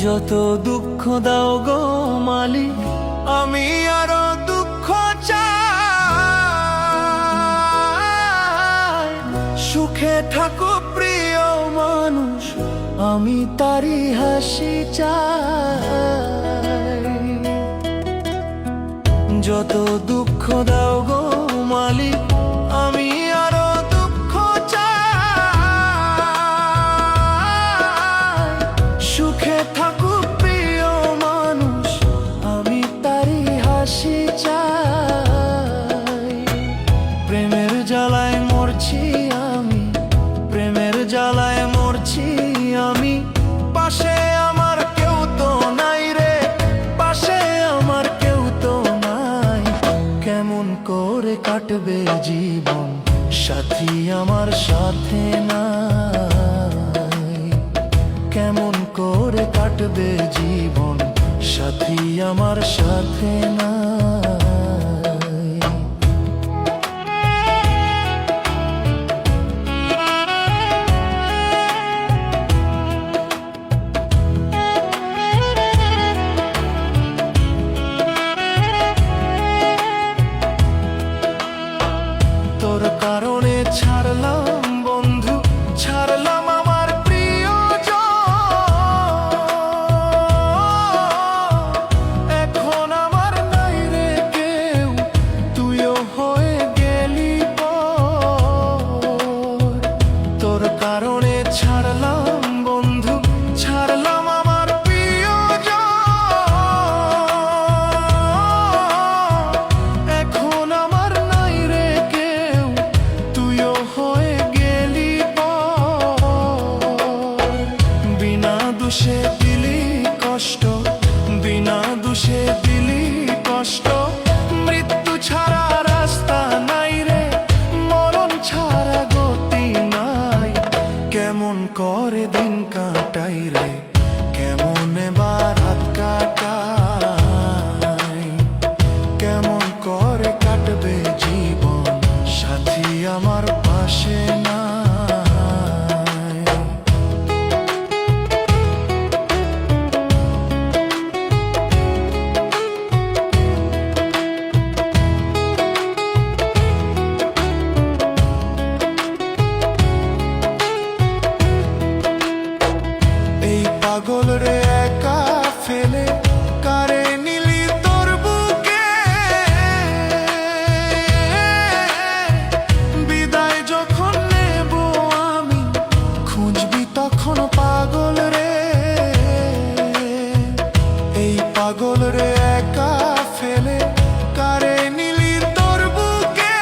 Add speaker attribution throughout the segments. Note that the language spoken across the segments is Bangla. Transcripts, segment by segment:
Speaker 1: যত দুঃখ দাও গো মালিক, আমি আরো দুঃখ চাই। সুখে থাকো প্রিয় মানুষ, আমি তারি হাসি চাই। যত দুঃখ দাও গো মালিক, আমি আরো দুঃখ চাই। সুখে থাকো প্রিয় মানুষ, আমি তারি হাসি চাই। প্রেমের জ্বালায় মরছি আমি, প্রেমের জ্বালায় মরছি আমি। পাশে আমার কেউ তো নাই রে, পাশে আমার কেউ তো নাই। কেমন করে কাটবে জীবন, সাথী আমার সাথে নাই। কেমন করে কাটবে জীবন, সাথী আমার সাথে নাই। তোর কারণে ছাড়লাম বন্ধু, ছাড়লাম আমার প্রিয়জন। এখন আমার নাই রে কেউ, তুইও হয়ে গেলি পর। তোর কারণে ছাড়লাম বন্ধু, ছাড়লাম আমার প্রিয়জন। এখন আমার নাই রে কেউ, তুইও হয়ে গেলি পর। বিনা দোষে দিলি কষ্ট, বিনা দোষে দিলি কষ্ট। মৃত্যু ছাড়া রাস্তা নাই রে, মরণ ছাড়া গতি নাই। কেমন করে দিন কাটাই রে, কেমন এবার রাত কাটাই। কেমন করে কাটবে জীবন, সাথী আমার পাশে নাই। এই পাগল রে একা ফেলে কারে নিলি তোর বুকে। বিদায় যখন নেব আমি, খুঁজবি তখন পাগল রে। এই পাগল রে একা ফেলে কারে নিলি তোর বুকে।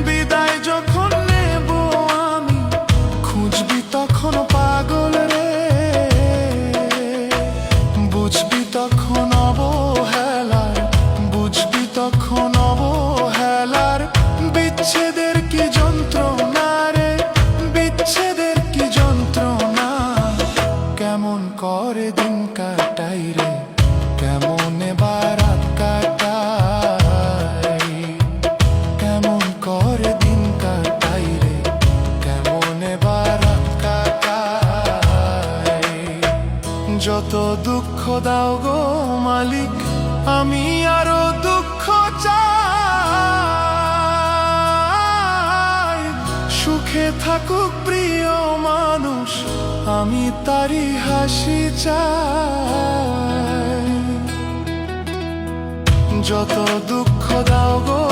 Speaker 1: বিদায় যখন নেব আমি, খুঁজবি তখন পাগল রে। বুঝবি তখন অবহেলার, বুঝবি তখন অবহেলার। বিচ্ছেদের কি যন্ত্রণা রে, বিচ্ছেদের কি যন্ত্রণা। কেমন করে দিন কাটাই রে, কেমন এবার রাত কাটাই। কেমন করে দিন কাটাই রে, কেমন এবার রাত কাটাই। যত দুঃখ দাও গো মালিক, আমি আরো দুঃখ চাই। সুখে থাকুক প্রিয় মানুষ, আমি তারি হাসি চাই। যত দুঃখ দাও গো